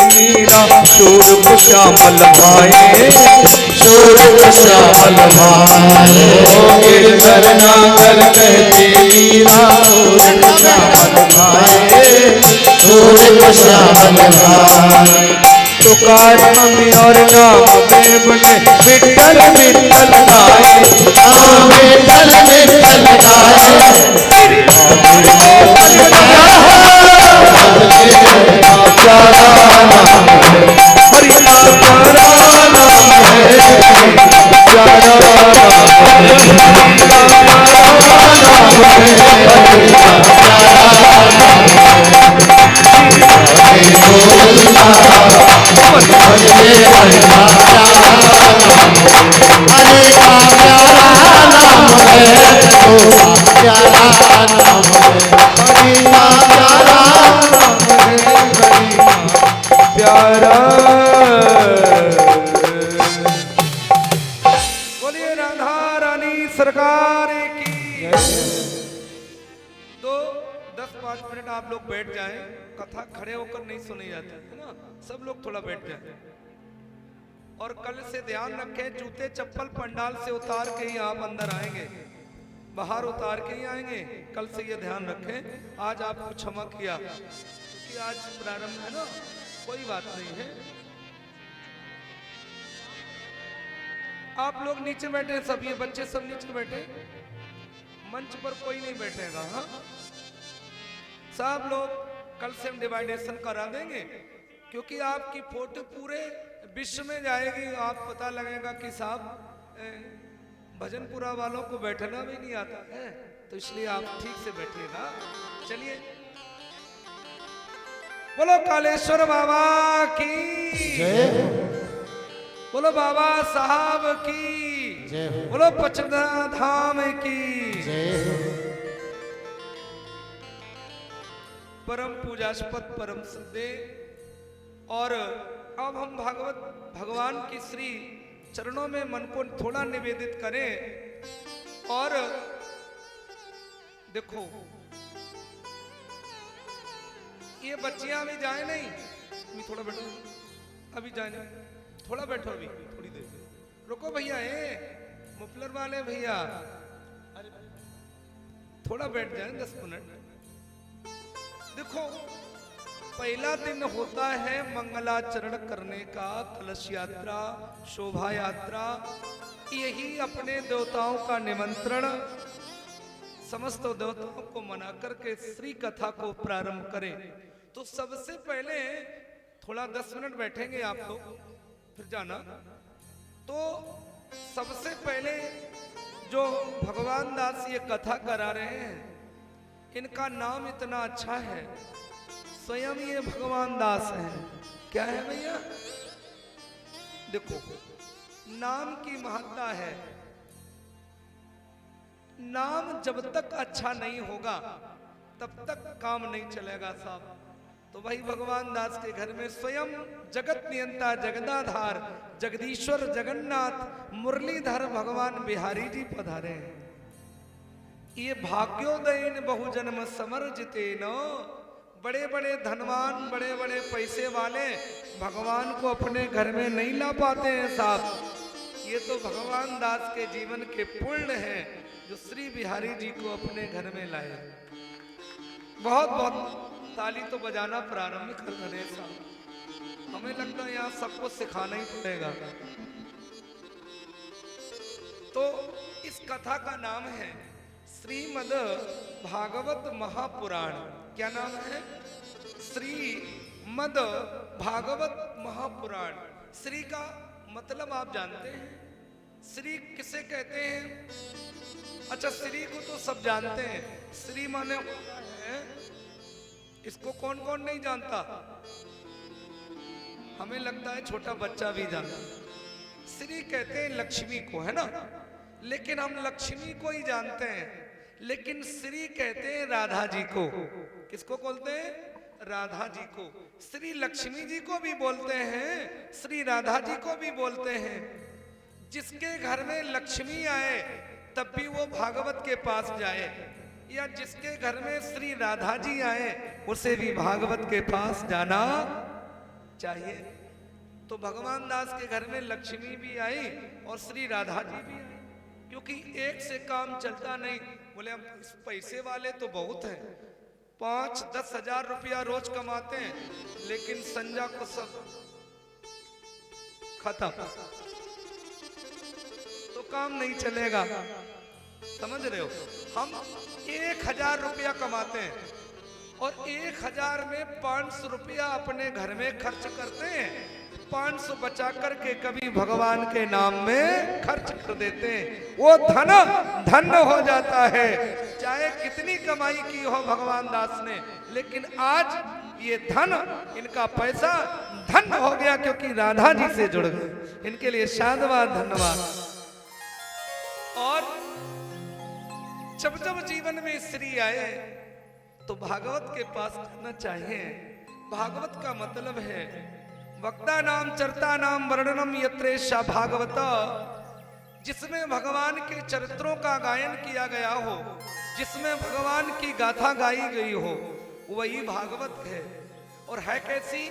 मीरा शोर को श्यामल भाए, शोर को श्यामल भाए। गिरधर नागर कहती मीरा शोर को श्यामल भाए, शोर को श्यामल भाए। पुकार मम्मी और नाम में बने विठल विठल गाए, नाम विठल विठल गाए। प्यारा नाम है हरि का प्यारा नाम है, प्यारा प्यारा। बोलिए राधा रानी सरकार की। 2-10-5 मिनट आप लोग बैठ जाएं, कथा खड़े होकर नहीं सुनी जाती है ना, सब लोग थोड़ा बैठ जाएं। और कल से ध्यान रखें, जूते चप्पल पंडाल से उतार के ही आप अंदर आएंगे, बाहर उतार के ही आएंगे। कल से ये ध्यान रखें। आज आपको क्षमा किया क्योंकि आज प्रारंभ है ना, कोई बात नहीं है। आप लोग नीचे बैठे, सब ये बच्चे सब नीचे बैठे, मंच पर कोई नहीं बैठेगा। हाँ, सब लोग कल से हम डिवाइडेशन करा देंगे क्योंकि आपकी फोटो पूरे विश्व में जाएगी। आप पता लगेगा कि साहब भजनपुरा वालों को बैठना भी नहीं आता है, तो इसलिए आप ठीक से बैठिएगा। चलिए, बोलो कालेश्वर बाबा की जय, बोलो बाबा साहब की जय, बोलो पचदा धाम की जय। परम पूजास्पद परम श्रद्धे। और अब हम भगवान की श्री चरणों में मन को थोड़ा निवेदित करें। और देखो, ये बच्चियां अभी जाए नहीं, अभी थोड़ा बैठो, अभी जाए नहीं, थोड़ा बैठो, अभी थोड़ी देर रुको भैया, मुफलर वाले भैया, अरे थोड़ा बैठ जाए 10 मिनट। देखो, पहला दिन होता है मंगलाचरण करने का, कलश यात्रा, शोभा यात्रा। यही अपने देवताओं का निमंत्रण, समस्त देवताओं को मना करके श्री कथा को प्रारंभ करें। तो सबसे पहले थोड़ा 10 मिनट बैठेंगे आप लोग, फिर जाना। तो सबसे पहले जो भगवान दास ये कथा करा रहे हैं, इनका नाम इतना अच्छा है, स्वयं ये भगवान दास हैं। क्या है भैया? देखो, नाम की महत्ता है। नाम जब तक अच्छा नहीं होगा तब तक काम नहीं चलेगा साहब। तो भाई भगवान दास के घर में स्वयं जगत नियंता जगदाधार जगदीश्वर जगन्नाथ मुरलीधर भगवान बिहारी जी पधारे हैं। ये भाग्योदयन बहुजन्म समर्जितेन, बड़े बड़े धनवान बड़े बड़े पैसे वाले भगवान को अपने घर में नहीं ला पाते हैं साहब। ये तो भगवान दास के जीवन के पुण्य हैं जो श्री बिहारी जी को अपने घर में लाए। बहुत बहुत ताली तो बजाना प्रारंभ कर दें साहब। हमें लगता है यहाँ सबको सिखाना ही पड़ेगा। तो इस कथा का नाम है श्रीमद् भागवत महापुराण। क्या नाम है? श्रीमद् भागवत महापुराण। श्री का मतलब आप जानते हैं? श्री किसे कहते हैं? अच्छा, श्री को तो सब जानते हैं। श्री माने होता है, इसको कौन कौन नहीं जानता? हमें लगता है छोटा बच्चा भी जानता है। श्री कहते हैं लक्ष्मी को, है ना? लेकिन हम लक्ष्मी को ही जानते हैं, लेकिन श्री कहते हैं राधा जी को। किसको बोलते हैं? राधा जी को। श्री लक्ष्मी जी को भी बोलते हैं, श्री राधा जी को भी बोलते हैं। जिसके घर में लक्ष्मी आए तब भी वो भागवत के पास जाए, या जिसके घर में श्री राधा जी आए उसे भी भागवत के पास जाना चाहिए। तो भगवान दास के घर में लक्ष्मी भी आई और श्री राधा जी भी आई, क्योंकि एक से काम चलता नहीं। बोले हम पैसे वाले तो बहुत हैं, 5-10 हजार रुपया रोज कमाते हैं, लेकिन संजा को सब खत्म, तो काम नहीं चलेगा। समझ रहे हो? हम 1000 रुपया कमाते हैं और 1000 में 500 रुपया अपने घर में खर्च करते हैं, 500 बचा करके कभी भगवान के नाम में खर्च कर देते हैं। वो धन धन्य हो जाता है, चाहे कितनी कमाई की हो भगवान दास ने, लेकिन आज ये धन, इनका पैसा धन्य हो गया क्योंकि राधा जी से जुड़ गए। इनके लिए साधुवाद, धन्यवाद। और जब जब जीवन में स्त्री आए तो भागवत के पास करना चाहिए। भागवत का मतलब है वक्ता नाम चर्ता नाम वर्णनम यत्रेशा भागवत, जिसमें भगवान के चरित्रों का गायन किया गया हो, जिसमें भगवान की गाथा गाई गई हो, वही भागवत है। और है कैसी?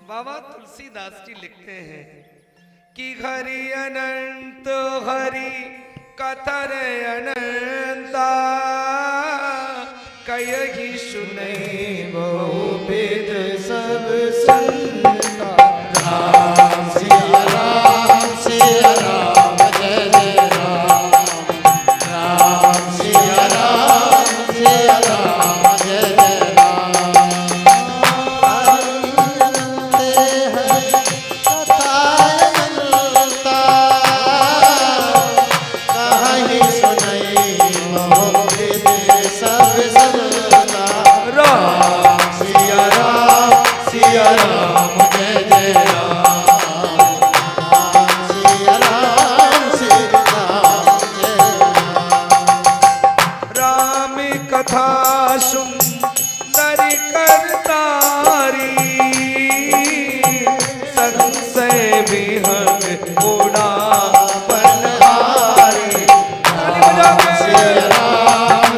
बाबा तुलसीदास जी लिखते हैं कि हरि अनंत हरि कथर अनंता, कयहि सुनै बहु वेद सब संता। राम सिया राम सिया राम जय जय राम, राम सिया राम सिया राम जय जय राम। अनंते है कथा अनंता, कहीं सुनई बहु वेद सब संता। राम सिया राम जय जय राम, सिया राम जय राम कथा सुंदर करतारी, संशय विहंग उड़ा बनहारी।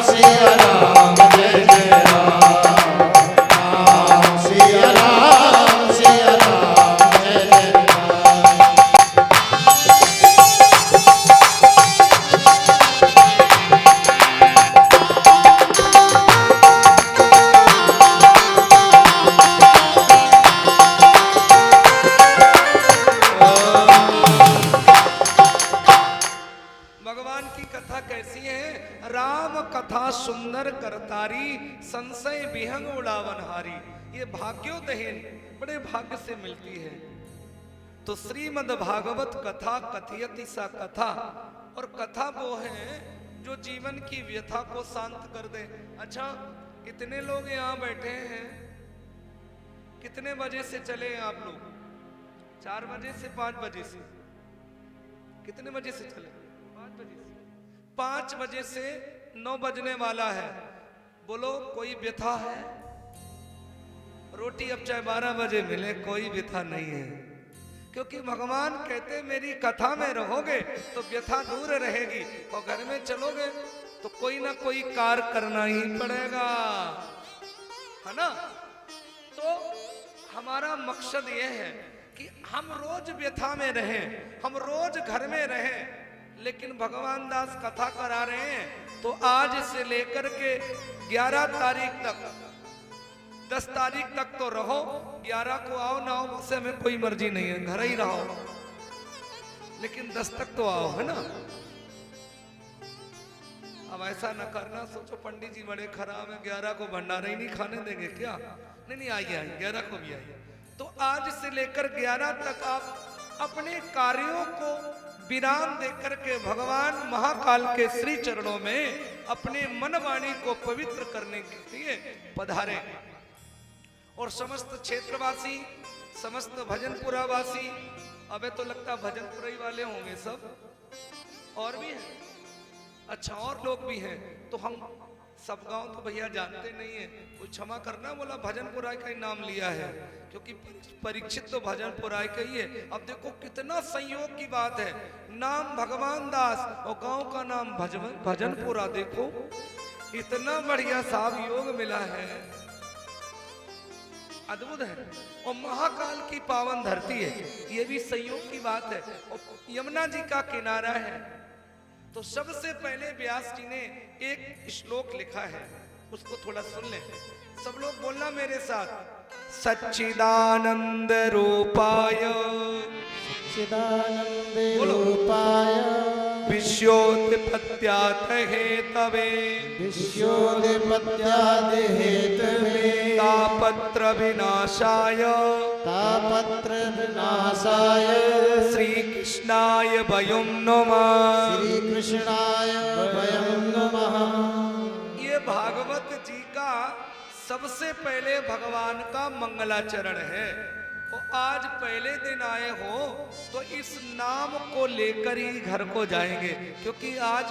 सिया राम जय जय राम, सिया राम जय जय भगवान की कथा कैसी है? राम कथा सुंदर करतारी, संशय विहंग उड़ावनहारी। ये भाग्योदहीन बड़े भाग्य से मिलती है। तो श्रीमद् भागवत कथा कथयति सा कथा, और कथा वो है जो जीवन की व्यथा को शांत कर दे। अच्छा, कितने लोग यहाँ बैठे हैं? कितने बजे से चले हैं आप लोग? 4 बजे से 5 बजे से? कितने बजे से चले? 5 बजे से। 5 बजे से 9 बजने वाला है। बोलो, कोई व्यथा है? रोटी अब चाहे 12 बजे मिले, कोई व्यथा नहीं है, क्योंकि भगवान कहते मेरी कथा में रहोगे तो व्यथा दूर रहेगी, और घर में चलोगे तो कोई ना कोई कार्य करना ही पड़ेगा, है ना? तो हमारा मकसद यह है कि हम रोज व्यथा में रहें, हम रोज घर में रहें, लेकिन भगवान दास कथा करा रहे हैं तो आज से लेकर के 11 तारीख तक, 10 तारीख तक तो रहो, 11 को आओ ना आओ उससे हमें कोई मर्जी नहीं है, घर ही रहो, लेकिन 10 तक तो आओ, है ना? अब ऐसा न करना सोचो पंडित जी बड़े खराब है, 11 को भंडारा ही नहीं खाने देंगे क्या? नहीं, आइए 11 को भी आइए। तो आज से लेकर 11 तक आप अपने कार्यों को विराम देकर के भगवान महाकाल के श्री चरणों में अपने मन वाणी को पवित्र करने के लिए पधारे। और समस्त क्षेत्रवासी, समस्त भजनपुरा वासी, अबे तो लगता भजनपुरा वाले होंगे सब, और भी हैं, अच्छा और लोग भी हैं, तो हम सब गांव तो भैया जानते नहीं है, कोई क्षमा करना, बोला भजनपुरा का ही नाम लिया है, क्योंकि परीक्षित तो भजनपुरा का ही है। अब देखो कितना संयोग की बात है, नाम भगवान दास और गांव का नाम भजनपुरा। देखो इतना बढ़िया साहब योग मिला है, अद्भुत है। और महाकाल की पावन धरती है, ये भी संयोग की बात है, और यमुना जी का किनारा है। तो सबसे पहले व्यास जी ने एक श्लोक लिखा है, उसको थोड़ा सुन ले। सब लोग बोलना मेरे साथ, सच्चिदानंद रूपाय चिदानंद रूपाय विश्वोत्पत्त्यात् हेतवे विश्वोत्पत्त्यादि हेतवे तापत्र विनाशाय तापत्र विनाशाय श्री कृष्णाय वयं नमः। श्री कृष्णाय वयं नमः। ये भागवत जी का सबसे पहले भगवान का मंगलाचरण है। तो आज पहले दिन आए हो तो इस नाम को लेकर ही घर को जाएंगे, क्योंकि आज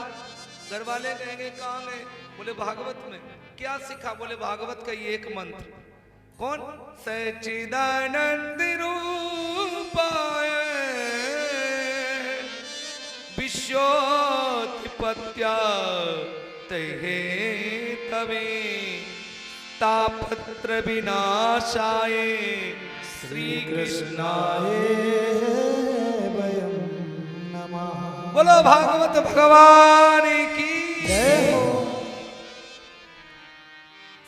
घर वाले कहेंगे कहाँ गए, बोले भागवत में। क्या सीखा, बोले भागवत का ये एक मंत्र। कौन? सच्चिदानंद रूपाय विश्वोत्पत्त्यात् हेतवे तापत्र विनाशाय श्री कृष्णाय वयं नमः। बोलो भागवत भगवान की जय हो।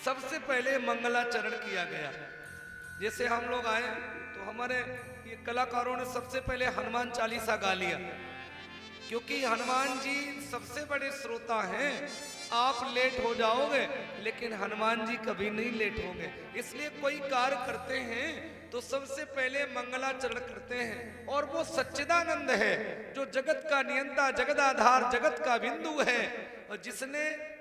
सबसे पहले मंगलाचरण किया गया। जैसे हम लोग आए तो हमारे ये कलाकारों ने सबसे पहले हनुमान चालीसा गा लिया, क्योंकि हनुमान जी सबसे बड़े श्रोता हैं। आप लेट हो जाओगे लेकिन हनुमान जी कभी नहीं लेट होंगे। इसलिए कोई कार्य करते हैं तो सबसे पहले मंगलाचरण करते हैं। और वो सच्चिदानंद है जो जगत का नियंता, जगदाधार, जगत का बिंदु है, और जिसने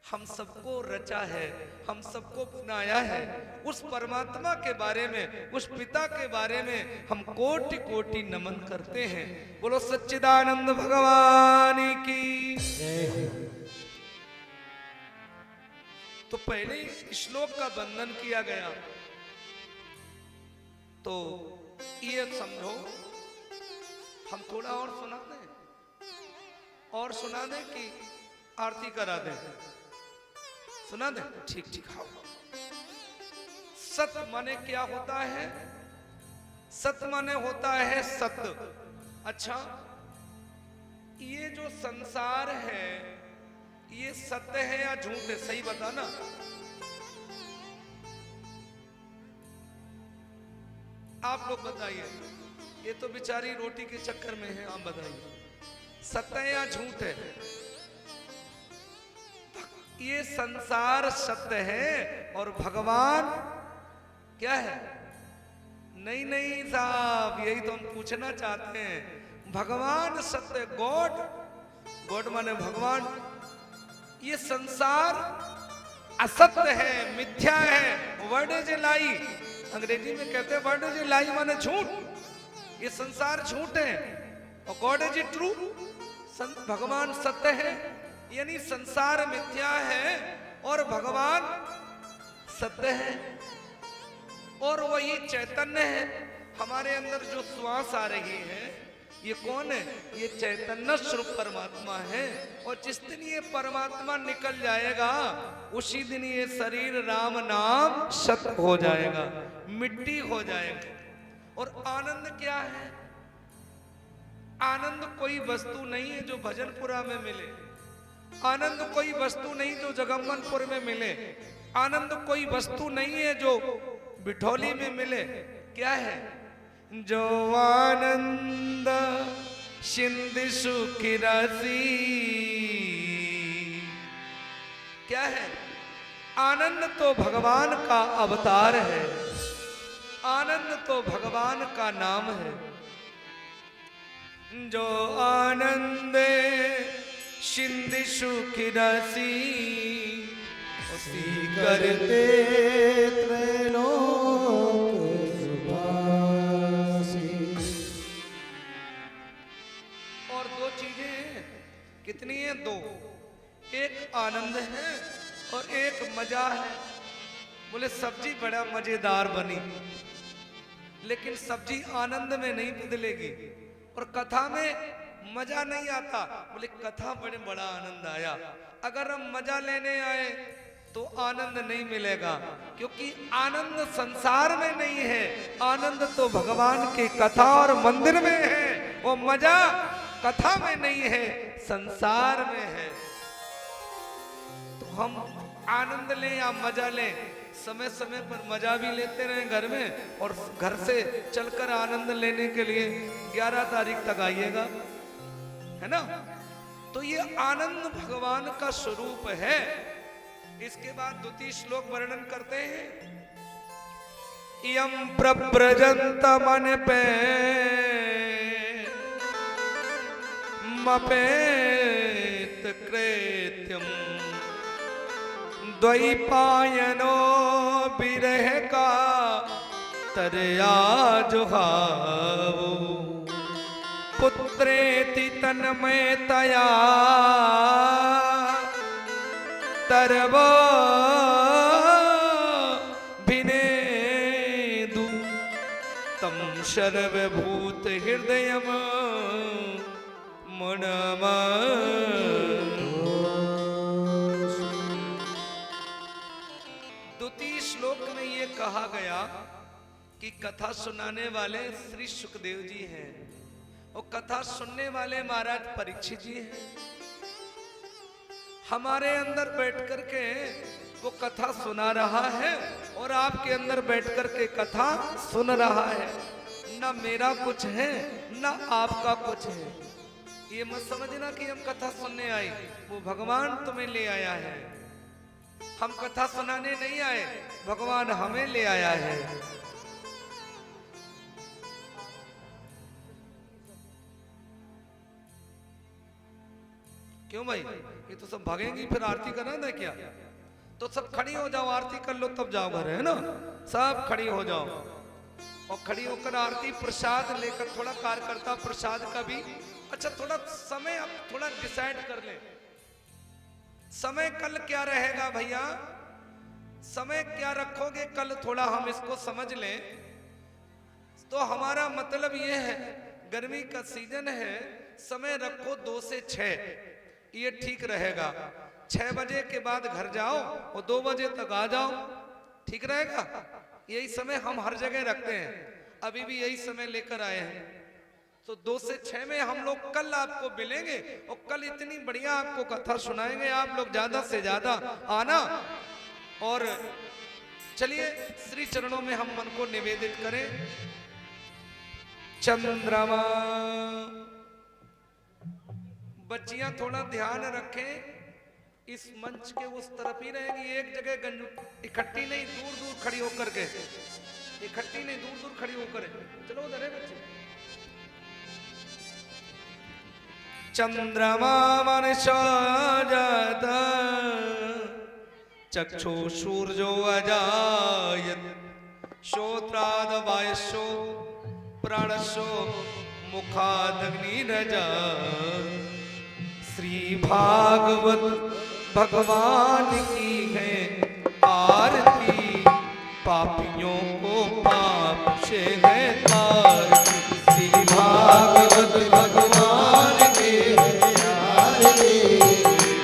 हम सबको रचा है, हम सबको बनाया है। उस परमात्मा के बारे में, उस पिता के बारे में हम कोटि कोटि नमन करते हैं। बोलो सच्चिदानंद भगवान की। तो पहले श्लोक का बंधन किया गया। तो ये समझो, हम थोड़ा और सुना दें, और सुना दें कि आरती करा दें? सुना दे? ठीक ठीक। हाँ, सत माने क्या होता है? सत माने होता है सत्य। अच्छा, ये जो संसार है ये सत्य है या झूठ है? सही बताना। आप लोग बताइए, ये तो बेचारी रोटी के चक्कर में है, आप बताइए सत्य है या झूठ है? ये संसार सत्य है और भगवान क्या है? नहीं नहीं साहब, यही तो हम पूछना चाहते हैं। भगवान सत्य, गॉड, गॉड माने भगवान। ये संसार असत्य है, मिथ्या है। वर्ड इज ए लाई, अंग्रेजी में कहते हैं वर्ड इज ए लाई माने झूठ। ये संसार झूठ है और गॉड इज ए ट्रू, भगवान सत्य है। यानी संसार मिथ्या है और भगवान सत्य है। और वही चैतन्य है। हमारे अंदर जो श्वास आ रही है ये कौन है? ये चैतन्य स्वरूप परमात्मा है। और जिस दिन ये परमात्मा निकल जाएगा उसी दिन ये शरीर राम नाम सत्य हो जाएगा, मिट्टी हो जाएगा। और आनंद क्या है? आनंद कोई वस्तु नहीं है जो भजनपुरा में मिले। आनंद कोई वस्तु नहीं जो जगम्मनपुर में मिले। आनंद कोई वस्तु नहीं है जो बिठौली में मिले। क्या है? जो आनंद सिंधु सुखी राशि। क्या है? आनंद तो भगवान का अवतार है, आनंद तो भगवान का नाम है। जो आनंद सिंधु सुखी राशि उसी करते त्रैलोक सुभाषी। और दो चीजें कितनी है? दो। एक आनंद है और एक मजा है। बोले सब्जी बड़ा मजेदार बनी, लेकिन सब्जी आनंद में नहीं बदलेगी। और कथा में मजा नहीं आता, बोले कथा बड़ा आनंद आया। अगर हम मजा लेने आए तो आनंद नहीं मिलेगा, क्योंकि आनंद संसार में नहीं है, आनंद तो भगवान के कथा और मंदिर में है। वो मजा कथा में नहीं है, संसार में है। तो हम आनंद लें या मजा लें, समय समय पर मजा भी लेते रहें घर में, और घर से चलकर आनंद लेने के लिए 11 तारीख तक आइएगा, है ना। तो ये आनंद भगवान का स्वरूप है। इसके बाद द्वितीय श्लोक वर्णन करते हैं। यम प्रव्रजंत मन पे मपेत कृत्यम द्वैपायनो विरह का तरया जुहावो पुत्रेति तन्मयतया तरवो भिनेदु तम सर्वभूत हृदयम मनम। द्वितीय श्लोक में ये कहा गया कि कथा सुनाने वाले श्री सुखदेव जी हैं, और कथा सुनने वाले महाराज परीक्षित जी हैं। हमारे अंदर बैठ कर के वो कथा सुना रहा है, और आपके अंदर बैठ कर के कथा सुन रहा है। ना मेरा कुछ है, ना आपका कुछ है। ये मत समझना कि हम कथा सुनने आए, वो भगवान तुम्हें ले आया है। हम कथा सुनाने नहीं आए, भगवान हमें ले आया है। क्यों भाई, ये तो सब भागेंगी, फिर आरती करना है क्या? तो सब खड़ी हो जाओ, आरती कर लो तब जाओ घर, है ना। सब खड़ी हो जाओ, और खड़ी होकर आरती प्रसाद लेकर, थोड़ा कार्यकर्ता प्रसाद का भी अच्छा थोड़ा समय अब थोड़ा डिसाइड कर ले। समय कल क्या रहेगा भैया, समय क्या रखोगे कल, थोड़ा हम इसको समझ लें। तो हमारा मतलब ये है, गर्मी का सीजन है, समय रखो 2 से 6, ये ठीक रहेगा। 6 बजे के बाद घर जाओ और 2 बजे तक आ जाओ, ठीक रहेगा। यही समय हम हर जगह रखते हैं, अभी भी यही समय लेकर आए हैं। तो 2 से 6 में हम लोग कल आपको मिलेंगे, और कल इतनी बढ़िया आपको कथा सुनाएंगे। आप लोग ज्यादा से ज्यादा आना, और चलिए श्री चरणों में हम मन को निवेदित करें। चंद्रमा, बच्चियां थोड़ा ध्यान रखें, इस मंच के उस तरफ ही रहेंगी, एक जगह इकट्ठी नहीं, दूर दूर खड़ी होकर के, इकट्ठी नहीं, दूर दूर खड़ी होकर। चलो उधर है बच्चे। चंद्रमा मनसाजत चक्षु सूर्यो अजायत श्रोत्राद वायसो प्राणसो मुखादग्निरजा। श्री भागवत भगवान की है आरती, पापियों को पाप से है तारती। श्री भागवत भगवान की है आरती,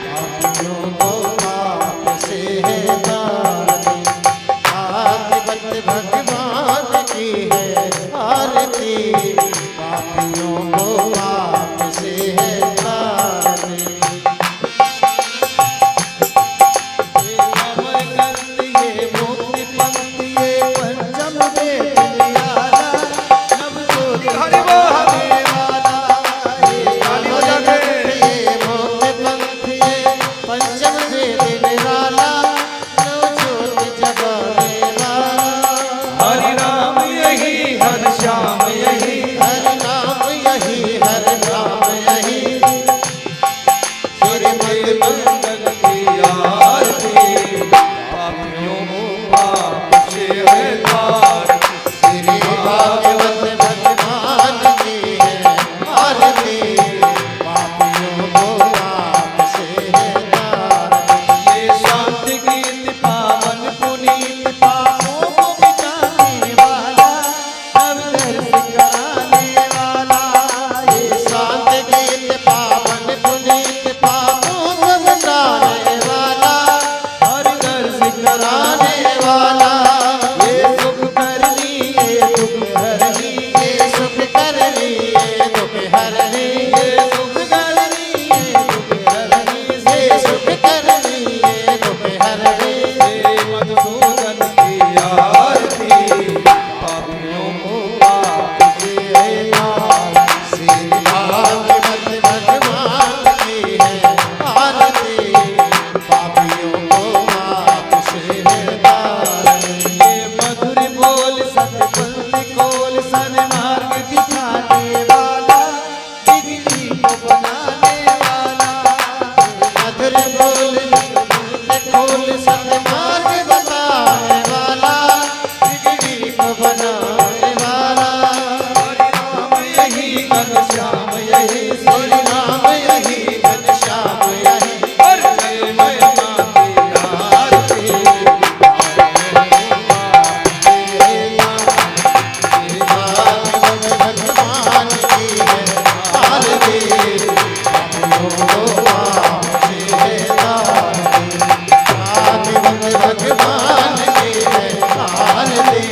पापियों को पाप से है तारती। भागवत भगवान की है आरती, पापियों को पाप से है तारती। ये अमर ग्रंथ, ये मुक्ति पंक्ति, ये पंचम वेद निराला, नव ज्योति जगाने वाला। ये अमर ग्रंथ, ये मुक्ति पंक्ति, ये पंचम वेद निराला, नव ज्योति जगाने वाला। हरि नाम यही, हर श्याम यही, हर नाम यही, हर नाम यही। श्रीमद् मंगल की आरती, पापियों को पाप से है तारती। श्री भागवत भगवान की है आरती, पापियों को पाप से है तारती। ये शांति गीत पावन पुनीत, पापों को मिटाने वाला, नव दर्श कराने वाला। ये शांत गीत पावन पुनीत, पापों को मिटाने वाला, हर को पाप से नार श्री भागवत भगवान की है आरती पापियों को पाप से तार ये मधुर बोल सतपंथ कोल सन्मार्ग दिखाने वाला बिगड़ी को बनाने वाला मधुर बोल खोल सन्मार्ग बताने वाला बिगड़ी को बनाने वाला यही घनश्याम यही श्री राम यही घनश्याम यही और जय महिमा तेरा आरती भगवान की है आरती भगवान की है आरती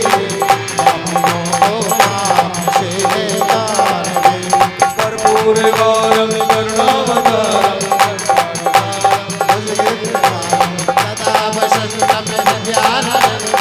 कर्पूर गौरम करुणावतारम सदा वसंतम ध्यानम